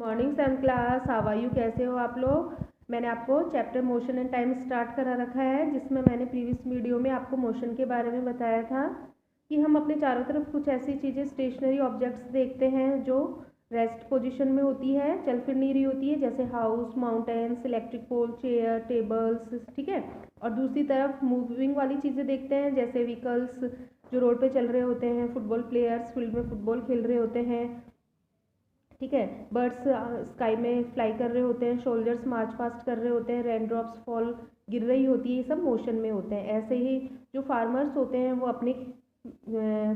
Morning seven class, how are you? कैसे हो आप लोग? मैंने आपको chapter motion and time start करा रखा है, जिसमें मैंने प्रीवियस वीडियो में आपको मोशन के बारे में बताया था कि हम अपने चारों तरफ कुछ ऐसी चीज़ें, स्टेशनरी ऑब्जेक्ट्स देखते हैं जो रेस्ट पोजीशन में होती है, चल फिर नहीं रही होती है, जैसे house, mountains, electric pole, chair, tables, ठीक है। और दूसरी तरफ मूविंग वाली चीज़ें देखते हैं, जैसे व्हीकल्स जो रोड पे चल रहे होते हैं, फुटबॉल प्लेयर्स फील्ड में फुटबॉल खेल रहे होते हैं, ठीक है। बर्ड्स स्काई में फ्लाई कर रहे होते हैं, सोल्जर्स मार्च पास्ट कर रहे होते हैं, रेन ड्रॉप्स फॉल गिर रही होती है, ये सब मोशन में होते हैं। ऐसे ही जो फार्मर्स होते हैं वो अपने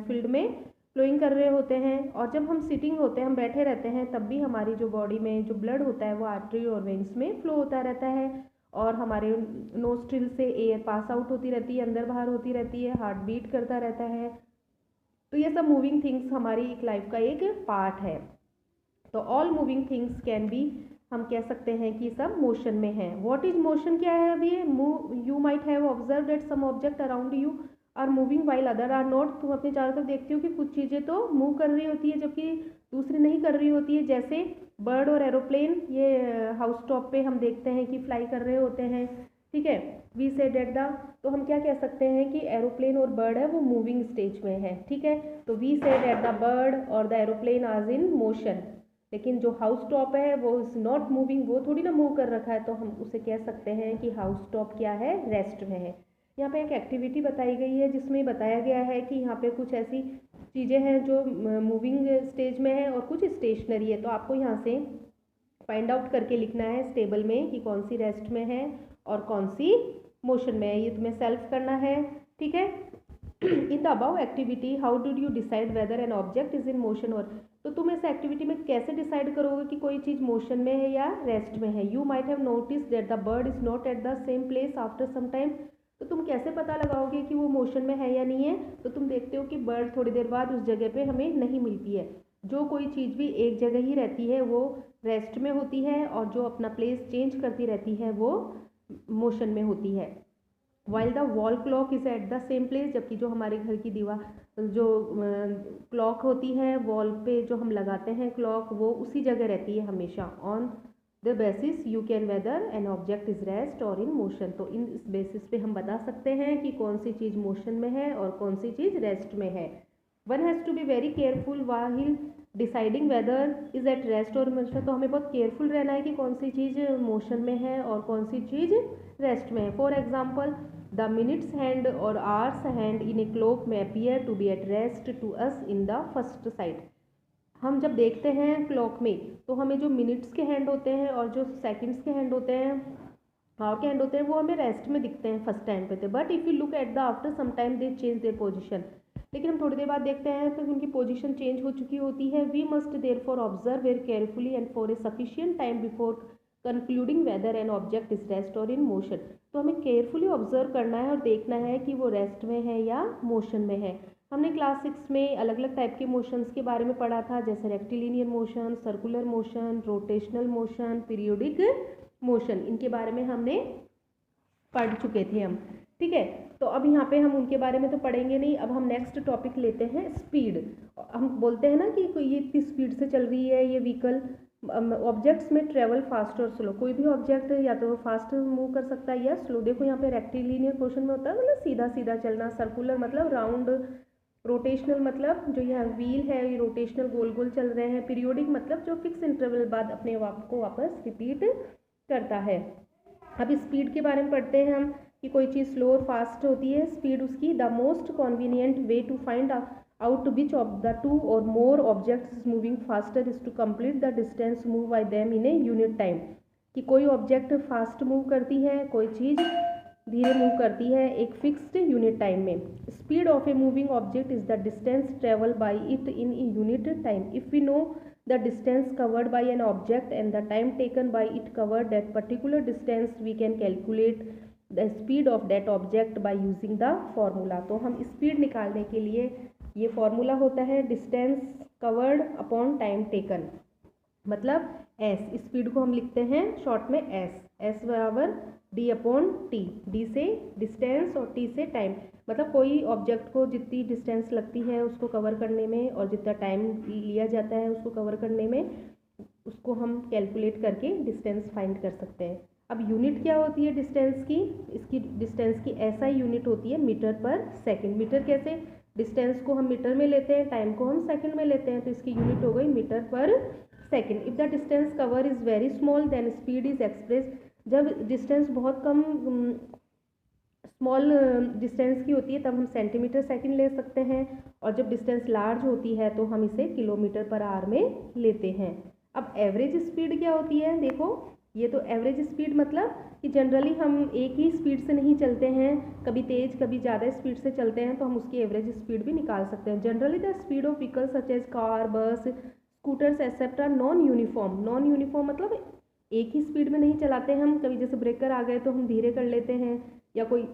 फील्ड में फ्लोइंग कर रहे होते हैं। और जब हम सिटिंग होते हैं, हम बैठे रहते हैं, तब भी हमारी जो बॉडी में जो ब्लड होता है वो आर्टरी और वेन्स में फ्लो होता रहता है, और हमारे नोस्ट्रिल से एयर पास आउट होती रहती है, अंदर बाहर होती रहती है, हार्ट बीट करता रहता है। तो ये सब मूविंग थिंग्स हमारी एक लाइफ का एक पार्ट है। तो all moving things can be, हम कह सकते हैं कि सब मोशन में है। व्हाट इज मोशन क्या है? अभी you might have observe that some object around you are moving while other are not. तुम अपने चारों तरफ देखते हो कि कुछ चीज़ें तो मूव कर रही होती है जबकि दूसरी नहीं कर रही होती है, जैसे बर्ड और एरोप्लेन। ये हाउस टॉप पे हम देखते हैं कि फ्लाई कर रहे होते हैं, ठीक है। वी से डेट द, तो हम क्या कह सकते हैं कि एरोप्लेन और बर्ड है वो मूविंग स्टेज में है, ठीक है। तो we say that the bird और the aeroplane are in motion. लेकिन जो हाउस टॉप है वो इज नॉट मूविंग, वो थोड़ी ना मूव कर रखा है, तो हम उसे कह सकते हैं कि हाउस टॉप क्या है, रेस्ट में है। यहाँ पे एक एक्टिविटी बताई गई है जिसमें बताया गया है कि यहाँ पे कुछ ऐसी चीज़ें हैं जो मूविंग स्टेज में है और कुछ स्टेशनरी है। तो आपको यहाँ से फाइंड आउट करके लिखना है इस टेबल में कि कौन सी रेस्ट में है और कौन सी मोशन में है। ये तुम्हें सेल्फ करना है, ठीक है। In the above activity how did you decide whether an object is in motion और, तो तुम इस एक्टिविटी में कैसे डिसाइड करोगे कि कोई चीज़ मोशन में है या रेस्ट में है। You might have notice that the bird is not at the same place after some time. तो तुम कैसे पता लगाओगे कि वो मोशन में है या नहीं है? तो तुम देखते हो कि बर्ड थोड़ी देर बाद उस जगह पे हमें नहीं मिलती है। जो कोई चीज़ भी एक जगह ही रहती है वो रेस्ट में होती है, और जो अपना प्लेस चेंज करती रहती है वो मोशन में होती है। While the wall clock is eight the same place, जबकि जो हमारे घर की दीवार जो क्लॉक होती है वॉल पे जो हम लगाते हैं क्लॉक, वो उसी जगह रहती है हमेशा। On the basis you can whether an object is rest और इन मोशन। तो इन इस बेसिस पे हम बता सकते हैं कि कौन सी चीज़ मोशन में है और कौन सी चीज़ रेस्ट में है। One has to be very careful while deciding whether is at rest और मोशन। तो हमें बहुत केयरफुल रहना है कि कौन सी चीज़ मोशन में है और कौन सी चीज़ रेस्ट में है। For example, the minutes hand और hours hand in a clock में appear to be at rest to us in the first side. हम जब देखते हैं क्लॉक में तो हमें जो मिनट्स के हैंड होते हैं और जो सेकंड्स के हैंड होते हैं, आवर के हैंड होते हैं, वो हमें रेस्ट में दिखते हैं फर्स्ट टाइम पे थे। But if you look at the after some time they change their position. लेकिन हम थोड़ी देर बाद देखते हैं तो उनकी पोजीशन चेंज हो चुकी होती है। We must therefore observe very carefully and for a sufficient time before concluding whether an object is rest और इन मोशन। तो हमें केयरफुली ऑब्जर्व करना है और देखना है कि वो रेस्ट में है या मोशन में है। हमने क्लास 6 में अलग अलग टाइप के मोशंस के बारे में पढ़ा था, जैसे rectilinear motion, circular motion, rotational motion, periodic motion. इनके बारे में हमने पढ़ चुके थे हम, ठीक है। तो अब यहाँ पे हम उनके बारे में तो पढ़ेंगे नहीं। अब हम नेक्स्ट टॉपिक लेते हैं, स्पीड। हम बोलते हैं ना कि ये इतनी स्पीड से चल रही है ये व्हीकल। ऑब्जेक्ट्स में ट्रेवल फास्ट और स्लो, कोई भी ऑब्जेक्ट या तो फास्ट मूव कर सकता है या स्लो। देखो यहाँ पे रेक्टिलिनियर मोशन में होता है मतलब सीधा सीधा चलना, सर्कुलर मतलब राउंड, रोटेशनल मतलब जो यहाँ व्हील है ये रोटेशनल गोल गोल चल रहे हैं, पीरियोडिक मतलब जो फिक्स इंटरवल बाद अपने आप को वापस रिपीट करता है। अब स्पीड के बारे में पढ़ते हैं हम कि कोई चीज़ स्लो और फास्ट होती है। स्पीड उसकी the most convenient way to find out which of the two और more objects is moving faster is to complete the distance move by them in a unit time. कि कोई object fast move करती है, कोई चीज़ धीरे move करती है एक फिक्स्ड यूनिट टाइम में। Speed of a moving object is the distance travel by it in a unit time. If we know the distance covered by an object and the time taken by it covered that particular distance, we can calculate the speed of that object by using the formula। तो हम speed निकालने के लिए ये formula होता है distance covered upon time taken, मतलब S. Speed को हम लिखते हैं शॉर्ट में एस, एस बराबर डी अपॉन टी। डी से डिस्टेंस और टी से टाइम, मतलब कोई ऑब्जेक्ट को जितनी डिस्टेंस लगती है उसको कवर करने में और जितना टाइम लिया जाता है उसको कवर करने में, उस उसको हम कैलकुलेट करके डिस्टेंस फाइंड कर सकते हैं। अब यूनिट क्या होती है डिस्टेंस की, इसकी डिस्टेंस की ऐसा यूनिट होती है मीटर पर सेकंड। मीटर कैसे, डिस्टेंस को हम मीटर में लेते हैं, टाइम को हम सेकंड में लेते हैं, तो इसकी यूनिट हो गई मीटर पर second. If the distance cover is very small then speed is express. जब डिस्टेंस बहुत कम स्मॉल डिस्टेंस की होती है तब हम सेंटीमीटर सेकंड ले सकते हैं, और जब डिस्टेंस लार्ज होती है तो हम इसे किलोमीटर पर आवर में लेते हैं। अब एवरेज स्पीड क्या होती है, देखो ये तो एवरेज स्पीड मतलब कि जनरली हम एक ही स्पीड से नहीं चलते हैं, कभी तेज़ कभी ज़्यादा स्पीड से चलते हैं, तो हम उसकी एवरेज स्पीड भी निकाल सकते हैं। Generally the speed of vehicle such as car, bus, scooters etcetera non uniform. Non uniform मतलब एक ही स्पीड में नहीं चलाते हम, कभी जैसे ब्रेकर आ गए तो हम धीरे कर लेते हैं, या कोई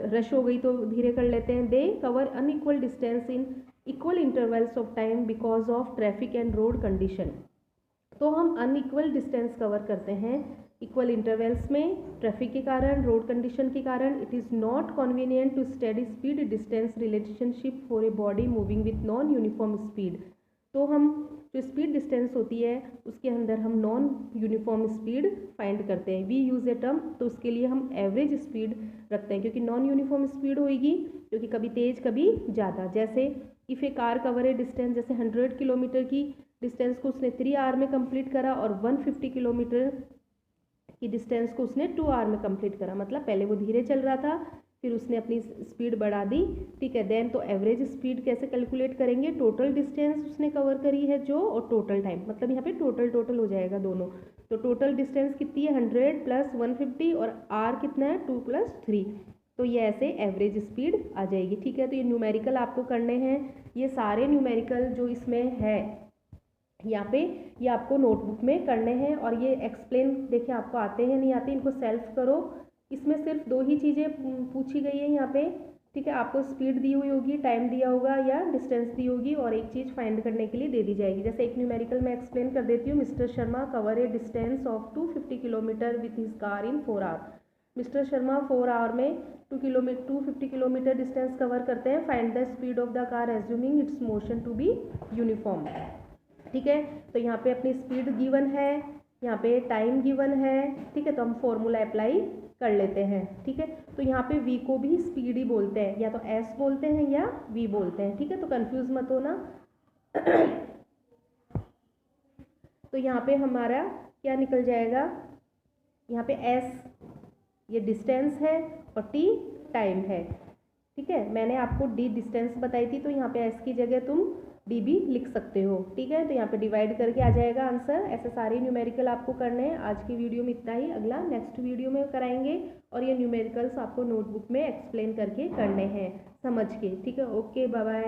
रश हो गई तो धीरे कर लेते हैं। They cover unequal distance in equal intervals of time because of traffic and road condition. तो हम अनइक्वल डिस्टेंस कवर करते हैं इक्वल इंटरवल्स में, ट्रैफिक के कारण, रोड कंडीशन के कारण। It is not convenient to study speed distance relationship for a body moving with non uniform speed. तो हम जो स्पीड डिस्टेंस होती है उसके अंदर हम नॉन यूनिफॉर्म स्पीड फाइंड करते हैं। वी यूज़ ए टर्म, तो उसके लिए हम एवरेज स्पीड रखते हैं, क्योंकि नॉन यूनिफॉर्म स्पीड होगी, क्योंकि कभी तेज़ कभी ज़्यादा। जैसे if A car cover a distance, जैसे 100 किलोमीटर की डिस्टेंस को उसने 3 आवर में कंप्लीट करा, और 150 किलोमीटर की डिस्टेंस को उसने 2 आवर में कंप्लीट करा, मतलब पहले वो धीरे चल रहा था फिर उसने अपनी स्पीड बढ़ा दी, ठीक है। देन तो एवरेज स्पीड कैसे कैलकुलेट करेंगे, टोटल डिस्टेंस उसने कवर करी है जो, और टोटल टाइम, मतलब यहाँ पे टोटल हो जाएगा दोनों। तो टोटल डिस्टेंस कितनी है 100 + 150, और आर कितना है 2 + 3, तो ये ऐसे एवरेज स्पीड आ जाएगी, ठीक है। तो ये न्यूमेरिकल आपको करने हैं, ये सारे न्यूमेरिकल जो इसमें है यहाँ पे ये आपको नोटबुक में करने हैं, और ये एक्सप्लेन देखिए आपको आते हैं नहीं आते, इनको सेल्फ करो। इसमें सिर्फ 2 ही चीज़ें पूछी गई है यहाँ पे, ठीक है। आपको स्पीड दी हुई होगी, टाइम दिया होगा या डिस्टेंस दी होगी, और एक चीज़ फाइंड करने के लिए दे दी जाएगी। जैसे एक न्यूमेरिकल मैं एक्सप्लेन कर देती हूँ। Mister Sharma cover a distance of 250 kilometre with his car in 4 hour. Mister Sharma 4 hour में 250 किलोमीटर डिस्टेंस कवर करते हैं। Find the speed of the car assuming its motion to be uniform, ठीक है। तो यहाँ पे अपनी स्पीड गिवन है, यहाँ पे टाइम गिवन है, ठीक है। तो हम फॉर्मूला अप्लाई कर लेते हैं, ठीक है। तो यहाँ पे v को भी स्पीड ही बोलते हैं, या तो s बोलते हैं या v बोलते हैं, ठीक है। तो कंफ्यूज मत होना। तो यहाँ पे हमारा क्या निकल जाएगा, यहाँ पे s ये डिस्टेंस है और t टाइम है, ठीक है। मैंने आपको d डिस्टेंस बताई थी, तो यहाँ पे s की जगह तुम d भी लिख सकते हो, ठीक है। तो यहाँ पे डिवाइड करके आ जाएगा आंसर। ऐसे सारे न्यूमेरिकल आपको करने हैं। आज की वीडियो में इतना ही, अगला नेक्स्ट वीडियो में कराएंगे, और ये न्यूमेरिकल्स आपको नोटबुक में एक्सप्लेन करके करने हैं समझ के, ठीक है। Okay, bye bye.